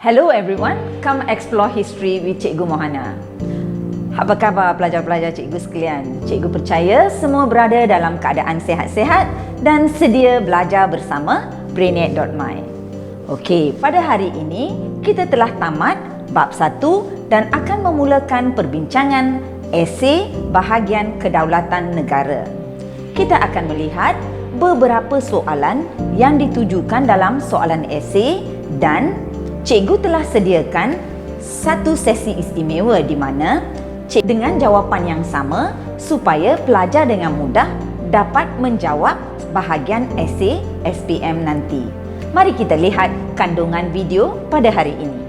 Hello everyone, come explore history with Cikgu Mohana. Apa khabar pelajar-pelajar cikgu sekalian? Cikgu percaya semua berada dalam keadaan sihat-sihat dan sedia belajar bersama Brainiac.my. Okey, pada hari ini kita telah tamat bab 1 dan akan memulakan perbincangan esei bahagian kedaulatan negara. Kita akan melihat beberapa soalan yang ditujukan dalam soalan esei dan cikgu telah sediakan satu sesi istimewa di mana dengan jawapan yang sama supaya pelajar dengan mudah dapat menjawab bahagian esei SPM nanti. Mari kita lihat kandungan video pada hari ini.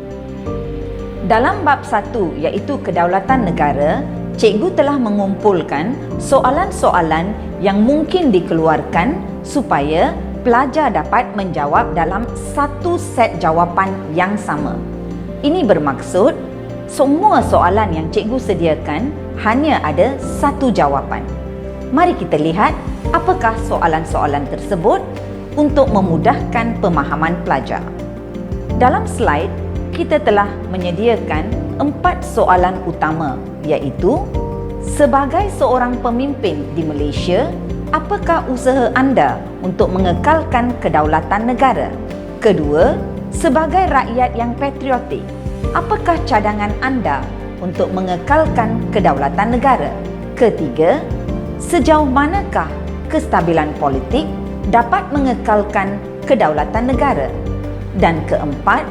Dalam bab 1 iaitu kedaulatan negara, cikgu telah mengumpulkan soalan-soalan yang mungkin dikeluarkan supaya pelajar dapat menjawab dalam satu set jawapan yang sama. Ini bermaksud semua soalan yang cikgu sediakan hanya ada satu jawapan. Mari kita lihat apakah soalan-soalan tersebut untuk memudahkan pemahaman pelajar. Dalam slide, kita telah menyediakan 4 soalan utama iaitu sebagai seorang pemimpin di Malaysia, apakah usaha anda untuk mengekalkan kedaulatan negara? Kedua, sebagai rakyat yang patriotik, apakah cadangan anda untuk mengekalkan kedaulatan negara? Ketiga, sejauh manakah kestabilan politik dapat mengekalkan kedaulatan negara? Dan keempat,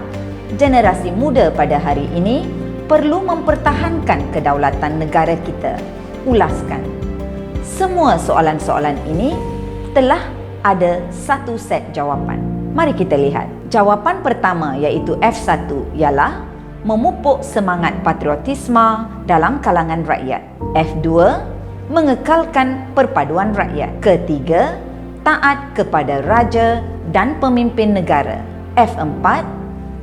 generasi muda pada hari ini perlu mempertahankan kedaulatan negara kita. Ulaskan. Semua soalan-soalan ini telah ada satu set jawapan. Mari kita lihat. Jawapan pertama iaitu F1 ialah memupuk semangat patriotisme dalam kalangan rakyat. F2, mengekalkan perpaduan rakyat. Ketiga, taat kepada raja dan pemimpin negara. F4,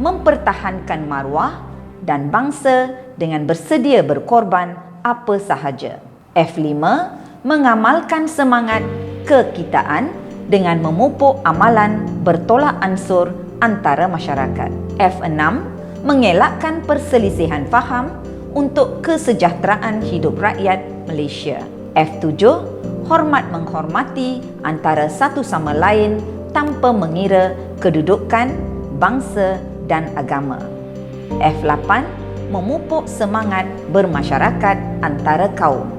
mempertahankan maruah dan bangsa dengan bersedia berkorban apa sahaja. F5, mengamalkan semangat kekitaan dengan memupuk amalan bertolak ansur antara masyarakat. F6, mengelakkan perselisihan faham untuk kesejahteraan hidup rakyat Malaysia. F7, hormat menghormati antara satu sama lain tanpa mengira kedudukan, bangsa dan agama. F8, memupuk semangat bermasyarakat antara kaum.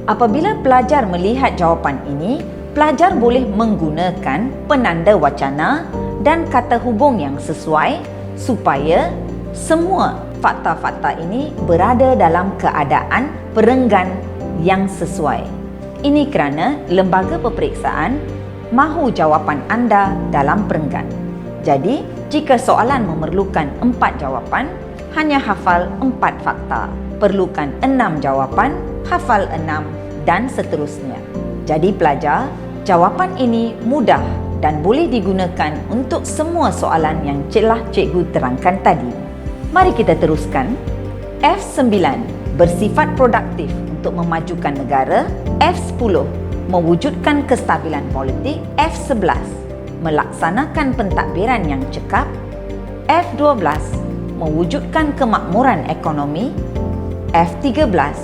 Apabila pelajar melihat jawapan ini, pelajar boleh menggunakan penanda wacana dan kata hubung yang sesuai supaya semua fakta-fakta ini berada dalam keadaan perenggan yang sesuai. Ini kerana lembaga peperiksaan mahu jawapan anda dalam perenggan. Jadi, jika soalan memerlukan 4 jawapan, hanya hafal 4 fakta. Perlukan 6 jawapan, hafal 6 dan seterusnya. Jadi pelajar, jawapan ini mudah dan boleh digunakan untuk semua soalan yang telah cikgu terangkan tadi. Mari kita teruskan. F9, bersifat produktif untuk memajukan negara. F10, mewujudkan kestabilan politik. F11, melaksanakan pentadbiran yang cekap. F12, mewujudkan kemakmuran ekonomi. F13,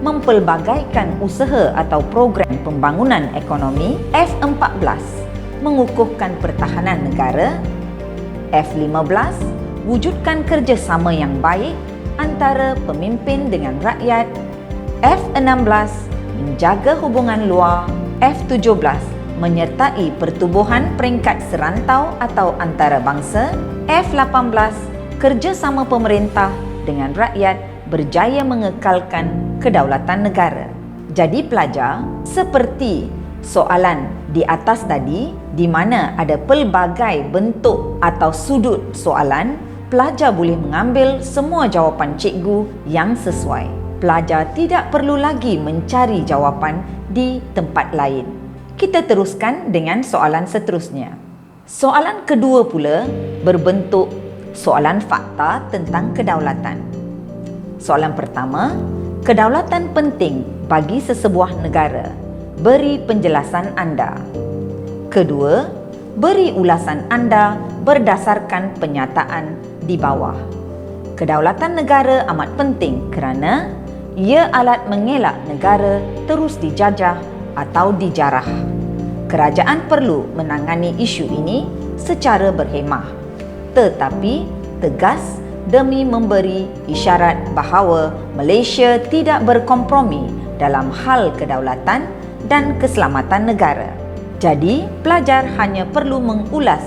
mempelbagaikan usaha atau program pembangunan ekonomi. F14, mengukuhkan pertahanan negara. F15, wujudkan kerjasama yang baik antara pemimpin dengan rakyat. F16, menjaga hubungan luar. F17, menyertai pertubuhan peringkat serantau atau antarabangsa. F18, kerjasama pemerintah dengan rakyat berjaya mengekalkan kedaulatan negara. Jadi pelajar, seperti soalan di atas tadi di mana ada pelbagai bentuk atau sudut soalan, pelajar boleh mengambil semua jawapan cikgu yang sesuai. Pelajar tidak perlu lagi mencari jawapan di tempat lain. Kita teruskan dengan soalan seterusnya. Soalan kedua pula berbentuk soalan fakta tentang kedaulatan. Soalan pertama, kedaulatan penting bagi sesebuah negara. Beri penjelasan anda. Kedua, beri ulasan anda berdasarkan penyataan di bawah. Kedaulatan negara amat penting kerana ia alat mengelak negara terus dijajah atau dijarah. Kerajaan perlu menangani isu ini secara berhemah, tetapi tegas demi memberi isyarat bahawa Malaysia tidak berkompromi dalam hal kedaulatan dan keselamatan negara. Jadi, pelajar hanya perlu mengulas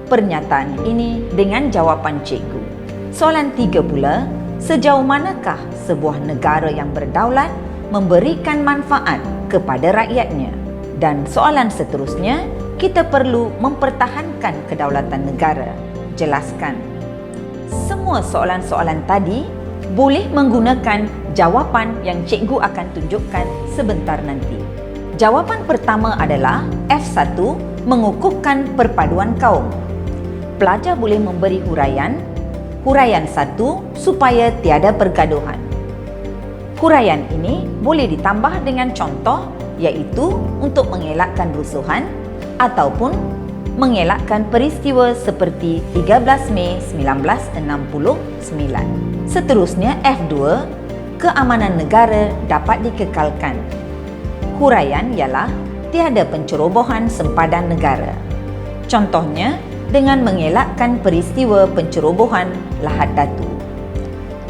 pernyataan ini dengan jawapan cikgu. Soalan 3 pula, sejauh manakah sebuah negara yang berdaulat memberikan manfaat kepada rakyatnya? Dan soalan seterusnya, kita perlu mempertahankan kedaulatan negara. Jelaskan. Semua soalan-soalan tadi boleh menggunakan jawapan yang cikgu akan tunjukkan sebentar nanti. Jawapan pertama adalah F1, mengukuhkan perpaduan kaum. Pelajar boleh memberi huraian 1 supaya tiada pergaduhan. Huraian ini boleh ditambah dengan contoh, iaitu untuk mengelakkan rusuhan ataupun mengelakkan peristiwa seperti 13 Mei 1969. Seterusnya F2, keamanan negara dapat dikekalkan. Huraian ialah tiada pencerobohan sempadan negara. Contohnya dengan mengelakkan peristiwa pencerobohan Lahad Datu.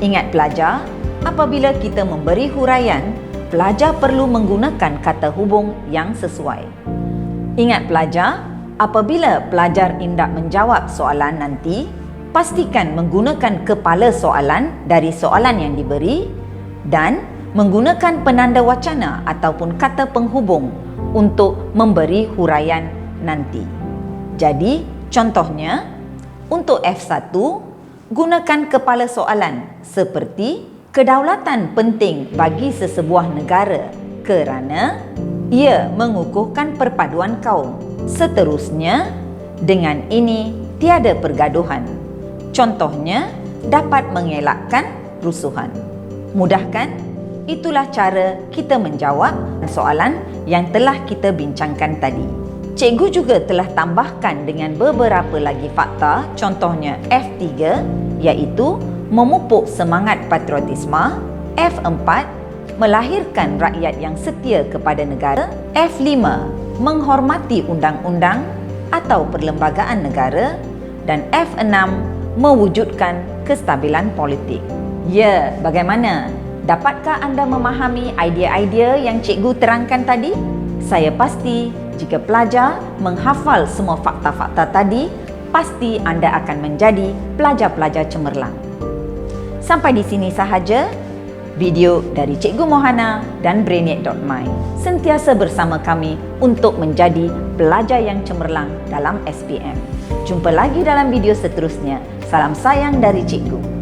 Ingat pelajar, apabila kita memberi huraian, pelajar perlu menggunakan kata hubung yang sesuai. Ingat pelajar, apabila pelajar hendak menjawab soalan nanti, pastikan menggunakan kepala soalan dari soalan yang diberi dan menggunakan penanda wacana ataupun kata penghubung untuk memberi huraian nanti. Jadi, contohnya, untuk F1, gunakan kepala soalan seperti kedaulatan penting bagi sesebuah negara kerana ia mengukuhkan perpaduan kaum. Seterusnya, dengan ini tiada pergaduhan. Contohnya, dapat mengelakkan rusuhan. Mudah kan? Itulah cara kita menjawab soalan yang telah kita bincangkan tadi. Cikgu juga telah tambahkan dengan beberapa lagi fakta, contohnya F3 iaitu memupuk semangat patriotisme, F4 melahirkan rakyat yang setia kepada negara, F5 menghormati undang-undang atau perlembagaan negara, dan F6 mewujudkan kestabilan politik. Ya, bagaimana? Dapatkah anda memahami idea-idea yang cikgu terangkan tadi? Saya pasti jika pelajar menghafal semua fakta-fakta tadi, pasti anda akan menjadi pelajar-pelajar cemerlang. Sampai di sini sahaja video dari Cikgu Mohana dan Brainiac.my. Sentiasa bersama kami untuk menjadi pelajar yang cemerlang dalam SPM. Jumpa lagi dalam video seterusnya. Salam sayang dari Cikgu.